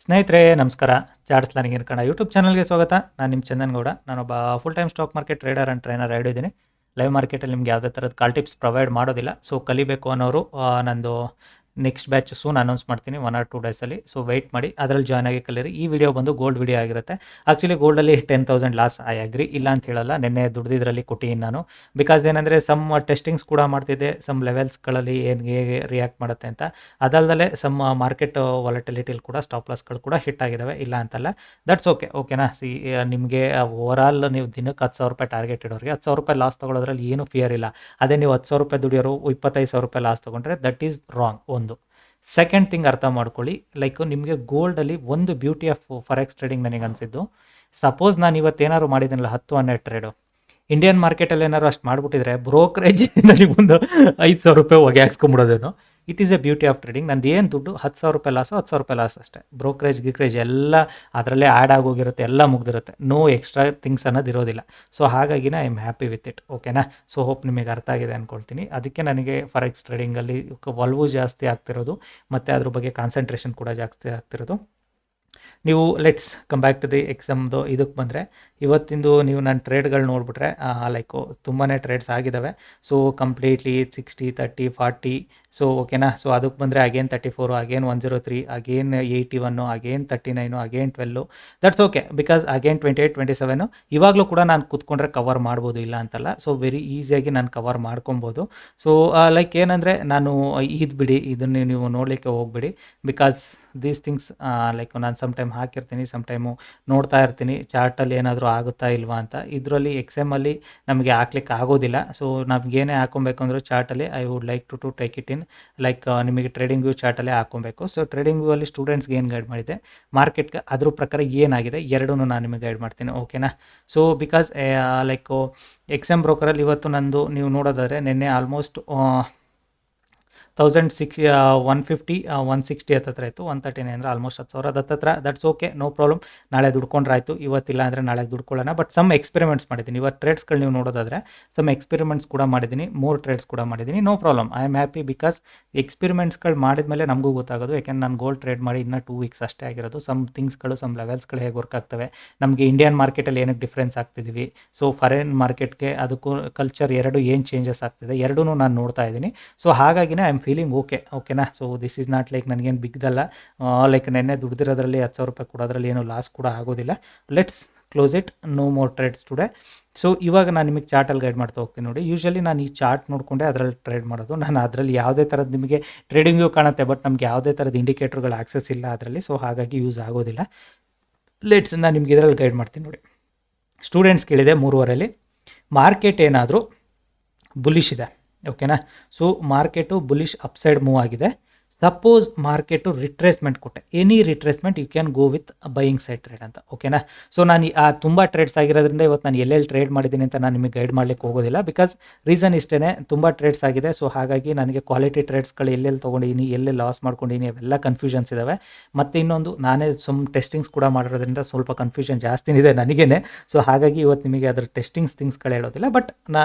ಸ್ನೇಹಿತರೆ ನಮಸ್ಕಾರ. Charts learning Kannada YouTube ಚಾನಲ್ಗೆ ಸ್ವಾಗತ. ನಾನು ನಿಮ್ಮ ಚಂದನ್ ಗೌಡ. ನಾನೊಬ್ಬ full time stock market trader and trainer ಹೇಳಿದ್ದೀನಿ. ಲೈವ್ ಮಾರ್ಕೆಟಲ್ಲಿ ನಿಮ್ಗೆ ಯಾವುದೇ ಥರದ ಕಾಲ್ ಟಿಪ್ಸ್ ಪ್ರೊವೈಡ್ ಮಾಡೋದಿಲ್ಲ. ಸೊ ಕಲಿಬೇಕು ಅನ್ನೋರು ನಂದು ನೆಕ್ಸ್ಟ್ ಬ್ಯಾಚ್ ಸೂನ್ ಅನೌನ್ಸ್ ಮಾಡ್ತೀನಿ 1 or 2 ಡೇಸಲ್ಲಿ. ಸೊ ವೆಯ್ಟ್ ಮಾಡಿ, ಅದರಲ್ಲಿ ಜಾಯ್ನ್ ಆಗಿ ಕಲೀರಿ. ಈ ವಿಡಿಯೋ ಬಂದು ಗೋಲ್ಡ್ ವಿಡಿಯೋ ಆಗಿರುತ್ತೆ. ಆ್ಯಕ್ಚುಲಿ ಗೋಲ್ಡಲ್ಲಿ 10,000 ಲಾಸ್ ಐ ಅಗ್ರಿ, ಇಲ್ಲ ಅಂತ ಹೇಳಲ್ಲ. ನಿನ್ನೆ ದುಡ್ದಿದ್ರಲ್ಲಿ ಕೊಟ್ಟಿದ್ದೀನಿ ನಾನು. ಬಿಕಾಸ್ ಏನಂದರೆ ಸಮ್ ಟೆಸ್ಟಿಂಗ್ಸ್ ಕೂಡ ಮಾಡ್ತಿದ್ದೆ, ಸಮ್ ಲೆವೆಲ್ಸ್ಗಳಲ್ಲಿ ಏನು ಹೇಗೆ ರಿಯಾಕ್ಟ್ ಮಾಡುತ್ತೆ ಅಂತ. ಅದಲ್ಲದೆ ಸಮ್ ಮಾರ್ಕೆಟ್ ವಾಲಟಿಲಿಟಿಲಿ ಕೂಡ ಸ್ಟಾಪ್ ಲಾಸ್ಗಳು ಕೂಡ ಹಿಟ್ ಆಗಿದ್ದಾವೆ, ಇಲ್ಲ ಅಂತಲ್ಲ. ದಟ್ಸ್ ಓಕೆನಾ. ನಿಮಗೆ ಓವರಾಲ್ ನೀವು ದಿನಕ್ಕೆ 10,000 ರೂಪಾಯಿ ಟಾರ್ಗೆಟ್ ಇಡೋರಿಗೆ 10,000 ರೂಪಾಯಿ ಲಾಸ್ ತೊಗೊಳೋದ್ರಲ್ಲಿ ಏನು ಫಿಯರ್ ಇಲ್ಲ. ಅದೇ ನೀವು 10,000 ರೂಪಾಯಿ ದುಡಿಯೋರು 25,000 ರೂಪಾಯಿ ಲಾಸ್ ತೊಗೊಂಡ್ರೆ ದಟ್ ಈಸ್ ರಾಂಗ್. ಒಂದು ಸೆಕೆಂಡ್ ಥಿಂಗ್ ಅರ್ಥ ಮಾಡ್ಕೊಳ್ಳಿ, ಲೈಕ್ ನಿಮಗೆ ಗೋಲ್ಡಲ್ಲಿ ಒಂದು ಬ್ಯೂಟಿ ಆಫ್ ಫಾರೆಕ್ಸ್ ಟ್ರೇಡಿಂಗ್ ನನಗೆ ಅನಿಸಿದ್ದು, ಸಪೋಸ್ ನಾನು ಇವತ್ತೇನಾದ್ರು ಮಾಡಿದ್ದೀನಲ್ಲ 10-12 ಟ್ರೇಡು, ಇಂಡಿಯನ್ ಮಾರ್ಕೆಟಲ್ಲಿ ಏನಾದ್ರು ಅಷ್ಟು ಮಾಡಿಬಿಟ್ಟಿದ್ರೆ ಬ್ರೋಕರೇಜ್ ನನಗೊಂದು 5,000 ರೂಪಾಯಿ ಹೊಗೆ ಹಾಕ್ಸ್ಕೊಂಬಿಡೋದೇನು. It is a beauty of trading. ನಂದು ಏನು ದುಡ್ಡು 10,000 ರೂಪಾಯಿ ಲಾಸು, 10,000 ರೂಪಾಯಿ ಲಾಸ್ ಅಷ್ಟೇ. ಗಿಕ್ರೇಜ್ ಎಲ್ಲ ಅದರಲ್ಲೇ ಆ್ಯಡ್ ಆಗೋಗಿರುತ್ತೆ, ಎಲ್ಲ ಮುಗ್ದಿರುತ್ತೆ. ನೋ ಎಕ್ಸ್ಟ್ರಾ ಥಿಂಗ್ಸ್ ಅನ್ನೋದು ಇರೋದಿಲ್ಲ. ಸೊ ಹಾಗಾಗಿನೇ I am happy with it. ಓಕೆನಾ. ಸೊ ಹೋಪ್ ನಿಮಗೆ ಅರ್ಥ ಆಗಿದೆ ಅಂದ್ಕೊಳ್ತೀನಿ. ಅದಕ್ಕೆ ನನಗೆ ಫಾರೆಕ್ಸ್ ಟ್ರೇಡಿಂಗಲ್ಲಿ ಒಲವು ಜಾಸ್ತಿ ಆಗ್ತಿರೋದು, ಮತ್ತು ಅದ್ರ ಬಗ್ಗೆ ಕಾನ್ಸಂಟ್ರೇಷನ್ ಕೂಡ ಜಾಸ್ತಿ ಆಗ್ತಿರೋದು. ನೀವು let's come back to the ಎಕ್ಸಾಮ್ದು ಇದಕ್ಕೆ ಬಂದರೆ, ಇವತ್ತಿಂದು ನೀವು ನನ್ನ ಟ್ರೇಡ್ಗಳು ನೋಡಿಬಿಟ್ರೆ ಲೈಕು ತುಂಬಾ ಟ್ರೇಡ್ಸ್ ಆಗಿದ್ದಾವೆ. So completely 60, 30, 40. ಸೊ ಓಕೆನಾ. ಸೊ ಅದಕ್ಕೆ ಬಂದರೆ again 34, again 103, again 81, again 39, again 12. That's okay, because again 28, 27 ಇವಾಗಲೂ ಕೂಡ ನಾನು ಕೂತ್ಕೊಂಡ್ರೆ ಕವರ್ ಮಾಡ್ಬೋದು, ಇಲ್ಲ ಅಂತಲ್ಲ. ಸೊ ವೆರಿ ಈಸಿಯಾಗಿ ನಾನು ಕವರ್ ಮಾಡ್ಕೊಬೋದು. ಸೊ ಲೈಕ್ ಏನಂದರೆ, ನಾನು ಇದು ಬಿಡಿ, ಇದನ್ನು ನೀವು ನೋಡಲಿಕ್ಕೆ ಹೋಗ್ಬಿಡಿ. ಬಿಕಾಸ್ ದೀಸ್ ಥಿಂಗ್ಸ್ ಲೈಕ್ ನಾನು ಸಮ್ ಟೈಮ್ ಹಾಕಿರ್ತೀನಿ, ಸಮ್ ಟೈಮು ನೋಡ್ತಾ ಇರ್ತೀನಿ ಚಾರ್ಟಲ್ಲಿ ಏನಾದರೂ ಆಗುತ್ತಾ ಇಲ್ವಾ ಅಂತ. ಇದರಲ್ಲಿ ಎಕ್ಸಾಮಲ್ಲಿ ನಮಗೆ ಹಾಕ್ಲಿಕ್ಕೆ ಆಗೋದಿಲ್ಲ. ಸೊ ನಮಗೇನೇ ಹಾಕೊಬೇಕು ಅಂದರೂ ಚಾರ್ಟಲ್ಲಿ I would like to take it in like ನಿಮಗೆ ಟ್ರೇಡಿಂಗ್ ವ್ಯೂ ಚಾರ್ಟಲ್ಲೇ ಹಾಕೊಬೇಕು. ಸೊ ಟ್ರೇಡಿಂಗ್ ವ್ಯೂ ಅಲ್ಲಿ ಸ್ಟೂಡೆಂಟ್ಸ್ಗೆ ಏನು ಗೈಡ್ ಮಾಡಿದೆ, ಮಾರ್ಕೆಟ್ಗೆ ಅದ್ರ ಪ್ರಕಾರ ಏನಾಗಿದೆ ಎರಡೂ ನಾನು ನಿಮಗೆ ಗೈಡ್ ಮಾಡ್ತೀನಿ. ಓಕೆನಾ. ಸೊ ಬಿಕಾಸ್ ಲೈಕು ಎಕ್ಸಾಮ್ ಬ್ರೋಕರಲ್ಲಿ ಇವತ್ತು ನಂದು ನೀವು ನೋಡೋದಾದರೆ, ನಿನ್ನೆ ಆಲ್ಮೋಸ್ಟ್ 150, 160 ಹತ್ತತ್ರ ಇತ್ತು. 139 ಅಂದರೆ ಆಲ್ಮೋಸ್ಟ್ 10,000 ಹತ್ತತ್ರ. That's okay, no problem. ನಾಳೆ ದುಡ್ಕೊಂಡ್ರೆ ಆಯಿತು, ಇವತ್ತಿಲ್ಲ ಅಂದರೆ ನಾಳೆ ದುಡ್ಕೊಳ್ಳೋಣ. ಬಟ್ ಸಮ್ ಎಕ್ಸ್ಪೆರಿಮೆಂಟ್ಸ್ ಮಾಡಿದ್ದೀನಿ. ಇವತ್ತು ಟ್ರೇಡ್ಸ್ಗಳು ನೀವು ನೋಡೋದಾದರೆ ಸಮ್ ಎಕ್ಸ್ಪೆರಿಮೆಂಟ್ಸ್ ಕೂಡ ಮಾಡಿದ್ದೀನಿ, 3 ಟ್ರೇಡ್ಸ್ ಕೂಡ ಮಾಡಿದ್ದೀನಿ. No problem, I am happy. Because ಎಕ್ಸ್ಪೆರಿಮೆಂಟ್ಸ್ಗಳು ಮಾಡಿದ್ಮೇಲೆ ನಮಗೂ ಗೊತ್ತಾಗೋದು. ಯಾಕೆಂದ್ರೆ ನಾನು ಗೋಲ್ಡ್ ಟ್ರೇಡ್ ಮಾಡಿ ಇನ್ನೂ 2 ವೀಕ್ಸ್ ಅಷ್ಟೇ ಆಗಿರೋದು. ಸಮ್ ಥಿಂಗ್ಸ್ಗಳು, ಸಮ್ ಲೆವೆಲ್ಸ್ಗಳು ಹೇಗೆ ವರ್ಕ್ ಆಗ್ತವೆ, ನಮಗೆ ಇಂಡಿಯನ್ ಮಾರ್ಕೆಟಲ್ಲಿ ಏನಕ್ಕೆ ಡಿಫ್ರೆನ್ಸ್ ಆಗ್ತಿದ್ದೀವಿ, ಸೊ ಫಾರಿನ್ ಮಾರ್ಕೆಟ್ಗೆ ಅದಕ್ಕೂ ಕಲ್ಚರ್ ಎರಡು ಏನು ಚೇಂಜಸ್ ಆಗ್ತಿದೆ, ಎರಡೂ ನಾನು ನೋಡ್ತಾ ಇದ್ದೀನಿ. ಸೊ ಹಾಗಾಗಿನೇ ಐ ಆಮ್ ಫೀಲಿಂಗ್ ಓಕೆನಾ. So this is not like ನನಗೇನು ಬಿಗ್ದಲ್ಲ. ಲೈಕ್ ನೆನ್ನೆ ದುಡ್ದಿರೋದ್ರಲ್ಲಿ 10,000 ರೂಪಾಯಿ ಕೊಡೋದ್ರಲ್ಲಿ ಏನೂ ಲಾಸ್ ಕೂಡ ಆಗೋದಿಲ್ಲ. Let's close it, no more trades today. So ಇವಾಗ ನಾನು ನಿಮಗೆ ಚಾರ್ಟಲ್ಲಿ ಗೈಡ್ ಮಾಡ್ತಾ ಹೋಗ್ತೀನಿ ನೋಡಿ. ಯೂಶ್ವಲಿ ನಾನು ಈ ಚಾರ್ಟ್ ನೋಡಿಕೊಂಡೆ ಅದರಲ್ಲಿ ಟ್ರೇಡ್ ಮಾಡೋದು. ನಾನು ಅದರಲ್ಲಿ ಯಾವುದೇ ಥರದ್ದು ನಿಮಗೆ ಟ್ರೇಡಿಂಗ್ ವ್ಯೂ ಕಾಣುತ್ತೆ, ಬಟ್ ನಮಗೆ ಯಾವುದೇ ಥರದ ಇಂಡಿಕೇಟರ್ಗಳು ಆಕ್ಸೆಸ್ ಇಲ್ಲ ಅದರಲ್ಲಿ. ಸೊ ಹಾಗಾಗಿ ಯೂಸ್ ಆಗೋದಿಲ್ಲ. ಲೆಟ್ಸ್ ನಾನು ನಿಮ್ಗೆ ಇದರಲ್ಲಿ ಗೈಡ್ ಮಾಡ್ತೀನಿ ನೋಡಿ. ಸ್ಟೂಡೆಂಟ್ಸ್ ಕೇಳಿದೆ 3:30 ಮಾರ್ಕೆಟ್ ಏನಾದರೂ ಬುಲಿಶ್ ಇದೆ. ಓಕೆನಾ. So market bullish upside move ಆಗಿದೆ. ಸಪೋಸ್ ಮಾರ್ಕೆಟು ರಿಟ್ರೇಸ್ಮೆಂಟ್ ಕೊಟ್ಟೆ, any retracement you can go with buying side trade ಅಂತ. ಓಕೆನಾ. ಸೊ ನಾನು ತುಂಬ ಟ್ರೇಡ್ಸ್ ಆಗಿರೋದ್ರಿಂದ ಇವತ್ತು ನಾನು ಎಲ್ಲೆಲ್ಲಿ ಟ್ರೇಡ್ ಮಾಡಿದ್ದೀನಿ ಅಂತ ನಾನು ನಿಮಗೆ ಗೈಡ್ ಮಾಡಲಿಕ್ಕೆ ಹೋಗೋದಿಲ್ಲ. ಬಿಕಾಸ್ ರೀಸನ್ ಇಷ್ಟೇ, ತುಂಬ ಟ್ರೇಡ್ಸ್ ಆಗಿದೆ. ಸೊ ಹಾಗಾಗಿ ನನಗೆ ಕ್ವಾಲಿಟಿ ಟ್ರೇಡ್ಸ್ಗಳು ಎಲ್ಲೆಲ್ಲಿ ತೊಗೊಂಡಿದ್ದೀನಿ, ಎಲ್ಲೆಲ್ಲಿ ಲಾಸ್ ಮಾಡ್ಕೊಂಡಿದ್ದೀನಿ, ಅವೆಲ್ಲ ಕನ್ಫ್ಯೂಷನ್ಸ್ ಇದ್ದಾವೆ. ಮತ್ತು ಇನ್ನೊಂದು, ನಾನೇ ಸಮ್ ಟೆಸ್ಟಿಂಗ್ಸ್ ಕೂಡ ಮಾಡಿರೋದ್ರಿಂದ ಸ್ವಲ್ಪ ಕನ್ಫ್ಯೂಷನ್ ಜಾಸ್ತಿನೇ ಇದೆ ನನಗೇ. ಸೊ ಹಾಗಾಗಿ ಇವತ್ತು ನಿಮಗೆ ಅದರ ಟೆಸ್ಟಿಂಗ್ಸ್ ಥಿಂಗ್ಸ್ಗಳು ಹೇಳೋದಿಲ್ಲ. ಬಟ್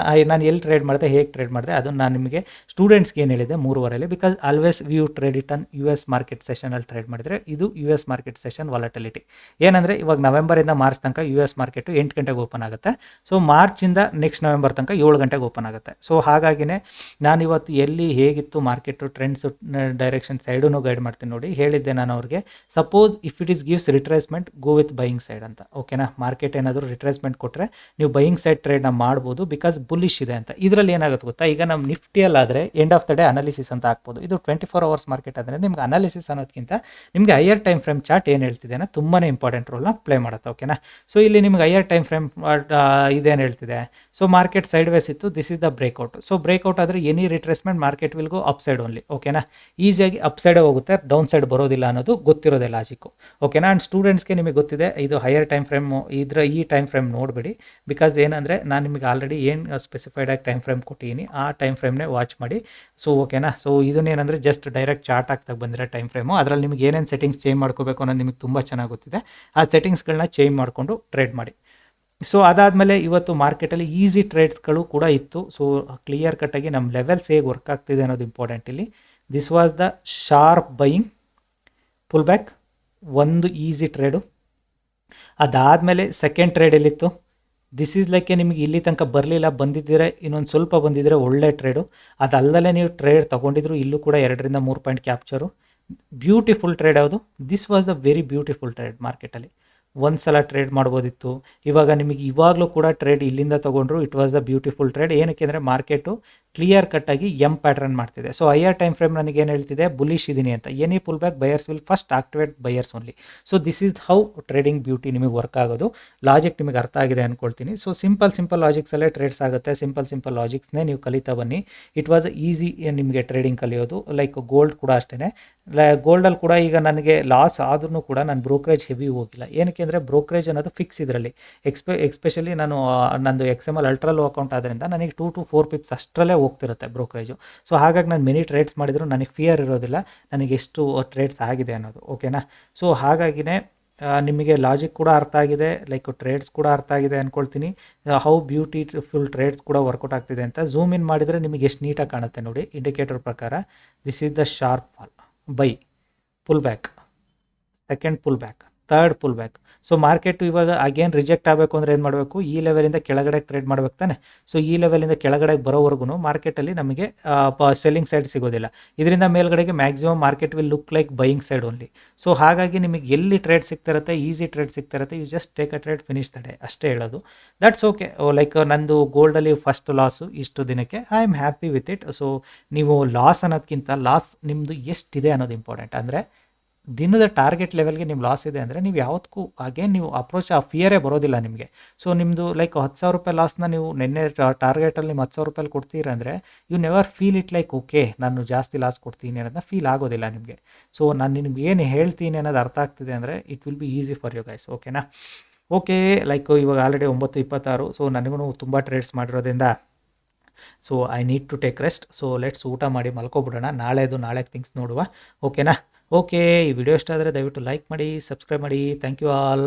ನಾನು ಎಲ್ಲಿ ಟ್ರೇಡ್ ಮಾಡಿದೆ, ಹೇಗೆ ಟ್ರೇಡ್ ಮಾಡಿದೆ, ಅದನ್ನು ನಾನು ನಿಮಗೆ ಸ್ಟೂಡೆಂಟ್ಸ್ಗೆ ಏನು ಹೇಳಿದೆ 3:30. Because always view trade it on US market ಸೆಷನಲ್ಲಿ ಟ್ರೇಡ್ ಮಾಡಿದರೆ, ಇದು US ಮಾರ್ಕೆಟ್ ಸೆಷನ್ ವಾಲಟಿಲಿಟಿ ಏನಂದರೆ, ಇವಾಗ ನವೆಂಬರಿಂದ ಮಾರ್ಚ್ ತನಕ US ಮಾರ್ಕೆಟು 8 ಗಂಟೆಗೆ ಓಪನ್ ಆಗುತ್ತೆ. ಸೊ ಮಾರ್ಚಿಂದ ನೆಕ್ಸ್ಟ್ ನವೆಂಬರ್ ತನಕ 7 ಗಂಟೆಗೆ ಓಪನ್ ಆಗುತ್ತೆ. ಸೊ ಹಾಗಾಗಿನೇ ನಾನು ಇವತ್ತು ಎಲ್ಲಿ ಹೇಗಿತ್ತು ಮಾರ್ಕೆಟು ಟ್ರೆಂಡ್ಸು ಡೈರೆಕ್ಷನ್ ಸೈಡೂ ಗೈಡ್ ಮಾಡ್ತೀನಿ ನೋಡಿ. ಹೇಳಿದ್ದೆ ನಾನು ಅವ್ರಿಗೆ, suppose if it is gives retracement go with buying side ಅಂತ. ಓಕೆನಾ. ಮಾರ್ಕೆಟ್ ಏನಾದರೂ ರಿಟ್ರೇಸ್ಮೆಂಟ್ ಕೊಟ್ಟರೆ ನೀವು ಬೈಯಿಂಗ್ ಸೈಡ್ ಟ್ರೇಡ್ನ ಮಾಡ್ಬೋದು, ಬಿಕಾಸ್ ಬುಲಿಶ್ ಇದೆ ಅಂತ. ಇದರಲ್ಲಿ ಏನಾಗುತ್ತೆ ಗೊತ್ತಾ, ಈಗ ನಮ್ಮ ನಿಫ್ಟಿಯಲ್ಲಾದರೆ end of the day analysis ಅಂತ ಹಾಕ್ಬೋದು. ಇದು 24 ಅವರ್ಸ್ ಮಾರ್ಕೆಟ್ ಆದರೆ ನಿಮ್ಗೆ ಅನಾಲಿಸಿಸ್ ಅನ್ನೋದಕ್ಕಿಂತ ನಿಮಗೆ ಹೈಯರ್ ಟೈಮ್ ಫ್ರೇಮ್ ಚಾರ್ಟ್ ಏನು ಹೇಳ್ತಿದೆ ಅನ್ನೋ ತುಂಬಾ ಇಂಪಾರ್ಟೆಂಟ್ ರೋಲ್ನ ಪ್ಲೇ ಮಾಡುತ್ತೆ. ಓಕೆನಾ. ಸೊ ಇಲ್ಲಿ ನಿಮ್ಗೆ ಹೈಯರ್ ಟೈಮ್ ಫ್ರೇಮ್ ಇದೇನು ಹೇಳ್ತಿದೆ, ಸೊ ಮಾರ್ಕೆಟ್ ಸೈಡ್ ವೇಸ್ ಇತ್ತು, this is the breakout. So breakout ಆದರೆ any retracement market will go upside only. ಓಕೆನಾ. ಈಸಿಯಾಗಿ ಅಪ್ ಸೈಡೇ ಹೋಗುತ್ತೆ, ಡೌನ್ ಸೈಡ್ ಬರೋದಿಲ್ಲ ಅನ್ನೋದು ಗೊತ್ತಿರೋದೇ ಲಾಜಿಕ್ಕು. ಓಕೆನಾ. ಆ್ಯಂಡ್ ಸ್ಟೂಡೆಂಟ್ಸ್ಗೆ ನಿಮಗೆ ಗೊತ್ತಿದೆ ಇದು ಹೈಯರ್ ಟೈಮ್ ಫ್ರೇಮು, ಈ ಟೈಮ್ ಫ್ರೇಮ್ ನೋಡಬೇಡಿ. ಬಿಕಾಸ್ ಏನಂದರೆ ನಾನು ನಿಮಗೆ ಆಲ್ರೆಡಿ ಏನು ಸ್ಪೆಸಿಫೈಡಾಗಿ ಟೈಮ್ ಫ್ರೇಮ್ ಕೊಟ್ಟಿದ್ದೀನಿ, ಆ ಟೈಮ್ ಫ್ರೇಮ್ನೇ ವಾಚ್ ಮಾಡಿ. ಸೊ ಓಕೆನಾ. ಸೊ ಇದನ್ನೇನಂದರೆ ಜಸ್ಟ್ ಡೈರೆಕ್ಟ್ ಚಾರ್ಟ್ ಆಗ್ತಾ ಬಂದರೆ ಟೈಮ್ ಫ್ರೇಮು, ಅದರಲ್ಲಿ ನಿಮಗೆ ಏನೇನು ಸೆಟ್ಟಿಂಗ್ಸ್ ಚೇಂಜ್ ಮಾಡ್ಕೋಬೇಕು ಅನ್ನೋದು ನಿಮಗೆ ತುಂಬ ಚೆನ್ನಾಗಿ ಗೊತ್ತಿದೆ. ಆ ಸೆಟ್ಟಿಂಗ್ಸ್ಗಳನ್ನ ಚೇಂಜ್ ಮಾಡಿಕೊಂಡು ಟ್ರೇಡ್ ಮಾಡಿ. ಸೊ ಅದಾದಮೇಲೆ ಇವತ್ತು ಮಾರ್ಕೆಟಲ್ಲಿ ಈಸಿ ಟ್ರೇಡ್ಸ್ಗಳು ಕೂಡ ಇತ್ತು. ಸೊ ಕ್ಲಿಯರ್ ಕಟ್ಟಾಗಿ ನಮ್ಮ ಲೆವೆಲ್ಸ್ ಹೇಗೆ ವರ್ಕ್ ಆಗ್ತಿದೆ ಅನ್ನೋದು ಇಂಪಾರ್ಟೆಂಟ್ ಇಲ್ಲಿ. This was the sharp buying, pull back, ಒಂದು ಈಸಿ ಟ್ರೇಡು. ಅದಾದಮೇಲೆ ಸೆಕೆಂಡ್ ಟ್ರೇಡ್ ಎಲ್ಲಿತ್ತು, ದಿಸ್ ಈಸ್ ಲೈಕ್ ನಿಮಗೆ ಇಲ್ಲಿ ತನಕ ಬರಲಿಲ್ಲ, ಬಂದಿದ್ದರೆ ಇನ್ನೊಂದು ಸ್ವಲ್ಪ ಬಂದಿದ್ದರೆ ಒಳ್ಳೆ ಟ್ರೇಡು. ಅದಲ್ಲದೆ ನೀವು ಟ್ರೇಡ್ ತೊಗೊಂಡಿದ್ರು, ಇಲ್ಲೂ ಕೂಡ 2 ರಿಂದ 3 ಪಾಯಿಂಟ್ ಕ್ಯಾಪ್ಚರು. ಬ್ಯೂಟಿಫುಲ್ ಟ್ರೇಡ್ ಯಾವುದು, this was the very beautiful trade. ಮಾರ್ಕೆಟಲ್ಲಿ ಒಂದು ಸಲ ಟ್ರೇಡ್ ಮಾಡ್ಬೋದಿತ್ತು. ಇವಾಗ ನಿಮಗೆ ಇವಾಗಲೂ ಕೂಡ ಟ್ರೇಡ್ ಇಲ್ಲಿಂದ ತೊಗೊಂಡ್ರು, it was the beautiful trade. ಏನಕ್ಕೆ ಅಂದರೆ ಮಾರ್ಕೆಟು ಕ್ಲಿಯರ್ ಕಟ್ಟಾಗಿ ಎಮ್ ಪ್ಯಾಟ್ರನ್ ಮಾಡ್ತಿದೆ. ಸೊ ಹೈಯರ್ ಟೈಮ್ ಫ್ರೇಮ್ ನನಗೆ ಏನು ಹೇಳ್ತಿದೆ, ಬುಲಿಶ್ ಇದ್ದೀನಿ ಅಂತ. Any pull back buyers will first activate buyers only. So this is how trading beauty ನಿಮಗೆ ವರ್ಕ್ ಆಗೋದು. ಲಾಜಿಕ್ ನಿಮಗೆ ಅರ್ಥ ಆಗಿದೆ ಅಂದ್ಕೊಳ್ತೀನಿ. ಸೊ ಸಿಂಪಲ್ ಲಾಜಿಕ್ಸಲ್ಲೇ ಟ್ರೇಡ್ಸ್ ಆಗುತ್ತೆ. ಸಿಂಪಲ್ ಲಾಜಿಕ್ಸ್ನೇ ನೀವು ಕಲಿತಾ ಬನ್ನಿ. ಇಟ್ ವಾಸ್ ಈಸಿ ನಿಮಗೆ ಟ್ರೇಡಿಂಗ್ ಕಲಿಯೋದು. ಲೈಕ್ ಗೋಲ್ಡ್ ಕೂಡ ಅಷ್ಟೇ. ಗೋಲ್ಡಲ್ಲಿ ಕೂಡ ಈಗ ನನಗೆ ಲಾಸ್ ಆದ್ರೂ ಕೂಡ ನಾನು ಬ್ರೋಕರೇಜ್ ಹೆವಿ ಹೋಗಿಲ್ಲ. ಏನಕ್ಕೆ ಅಂದರೆ ಬ್ರೋಕರೇಜ್ ಅನ್ನೋದು ಫಿಕ್ಸ್ ಇದರಲ್ಲಿ. ಎಕ್ಸ್ಪೆಷಲಿ ನಾನು ನಂದು XML ಅಲ್ಟ್ರಾ ಲೋ ಅಕೌಂಟ್ ಆದ್ದರಿಂದ ನನಗೆ 2 to 4 ಪಿಪ್ಸ್ ಅಷ್ಟರಲ್ಲೇ ಹೋಗ್ತಿರುತ್ತೆ ಬ್ರೋಕರೇಜು. ಸೊ ಹಾಗಾಗಿ ನಾನು ಮೆನಿ ಟ್ರೇಡ್ಸ್ ಮಾಡಿದ್ರು ನನಗೆ ಫಿಯರ್ ಇರೋದಿಲ್ಲ ನನಗೆ ಎಷ್ಟು ಟ್ರೇಡ್ಸ್ ಆಗಿದೆ ಅನ್ನೋದು. ಓಕೆನಾ. ಸೊ ಹಾಗಾಗಿನೇ ನಿಮಗೆ ಲಾಜಿಕ್ ಕೂಡ ಅರ್ಥ ಆಗಿದೆ, ಲೈಕ್ ಟ್ರೇಡ್ಸ್ ಕೂಡ ಅರ್ಥ ಆಗಿದೆ ಅಂದ್ಕೊಳ್ತೀನಿ. ಹೌ ಬ್ಯೂಟಿಫುಲ್ ಟ್ರೇಡ್ಸ್ ಕೂಡ ವರ್ಕೌಟ್ ಆಗ್ತಿದೆ ಅಂತ ಝೂಮ್ ಇನ್ ಮಾಡಿದರೆ ನಿಮಗೆ ಎಷ್ಟು ನೀಟಾಗಿ ಕಾಣುತ್ತೆ ನೋಡಿ. ಇಂಡಿಕೇಟರ್ ಪ್ರಕಾರ this is the sharp fall, by, pull back, second pull back, third pull back. So market ಇವಾಗ ಅಗೇನ್ ರಿಜೆಕ್ಟ್ ಆಗಬೇಕು ಅಂದರೆ ಏನು ಮಾಡಬೇಕು, ಈ ಲೆವೆಲಿಂದ ಕೆಳಗಡೆ ಟ್ರೇಡ್ ಮಾಡಬೇಕು ತಾನೆ. ಸೊ ಈ ಲೆವೆಲಿಂದ ಕೆಳಗಡೆ ಬರೋವರೆಗೂ ಮಾರ್ಕೆಟಲ್ಲಿ ನಮಗೆ ಸೆಲ್ಲಿಂಗ್ ಸೈಡ್ ಸಿಗೋದಿಲ್ಲ. ಇದರಿಂದ ಮೇಲ್ಗಡೆಗೆ maximum market will look like buying side only. So ಹಾಗಾಗಿ ನಿಮಗೆ ಎಲ್ಲಿ ಟ್ರೇಡ್ ಸಿಗ್ತಿರುತ್ತೆ, ಈಸಿ ಟ್ರೇಡ್ ಸಿಗ್ತಿರುತ್ತೆ, you just take a trade, finish the day, ಅಷ್ಟೇ ಹೇಳೋದು. That's okay. ಲೈಕ್ ನಂದು ಗೋಲ್ಡಲ್ಲಿ ಫಸ್ಟ್ ಲಾಸು ಇಷ್ಟು ದಿನಕ್ಕೆ, I am happy with it. So ನೀವು ಲಾಸ್ ಅನ್ನೋದಕ್ಕಿಂತ ಲಾಸ್ ನಿಮ್ಮದು ಎಷ್ಟಿದೆ ಅನ್ನೋದು ಇಂಪಾರ್ಟೆಂಟ್. ಅಂದರೆ ದಿನದ ಟಾರ್ಗೆಟ್ ಲೆವೆಲ್ಗೆ ನಿಮ್ಮ ಲಾಸ್ ಇದೆ ಅಂದರೆ ನೀವು ಯಾವತ್ತೂ ಅಗೇನ್ ನೀವು ಅಪ್ರೋಚ್ ಆ ಫಿಯರೇ ಬರೋದಿಲ್ಲ ನಿಮಗೆ. ಸೊ ನಿಮ್ಮದು ಲೈಕ್ 10,000 ರೂಪಾಯಿ ಲಾಸ್ನ ನೀವು ನಿನ್ನೆ ಟಾರ್ಗೆಟಲ್ಲಿ ನಿಮ್ಮ 10,000 ರೂಪಾಯಿ ಕೊಡ್ತೀರಂದರೆ you never feel it like okay ನಾನು ಜಾಸ್ತಿ ಲಾಸ್ ಕೊಡ್ತೀನಿ ಅನ್ನೋದನ್ನ ಫೀಲ್ ಆಗೋದಿಲ್ಲ ನಿಮಗೆ. ಸೊ ನಾನು ನಿಮ್ಗೆ ಏನು ಹೇಳ್ತೀನಿ ಅನ್ನೋದು ಅರ್ಥ ಆಗ್ತಿದೆ ಅಂದರೆ it will be easy for you guys. ಓಕೆನಾ. ಓಕೆ, ಲೈಕ್ ಇವಾಗ ಆಲ್ರೆಡಿ 9:26. ಸೊ ನನಗೂ ತುಂಬ ಟ್ರೇಡ್ಸ್ ಮಾಡಿರೋದ್ರಿಂದ so I need to take rest. So let's ಊಟ ಮಾಡಿ ಮಲ್ಕೊಬಿಡೋಣ. ನಾಳೆ ಥಿಂಗ್ಸ್ ನೋಡುವ. ಓಕೆನಾ. ಓಕೆ, ಈ ವಿಡಿಯೋ ಇಷ್ಟ ಆದರೆ ದಯವಿಟ್ಟು ಲೈಕ್ ಮಾಡಿ, ಸಬ್ಸ್ಕ್ರೈಬ್ ಮಾಡಿ. Thank you all.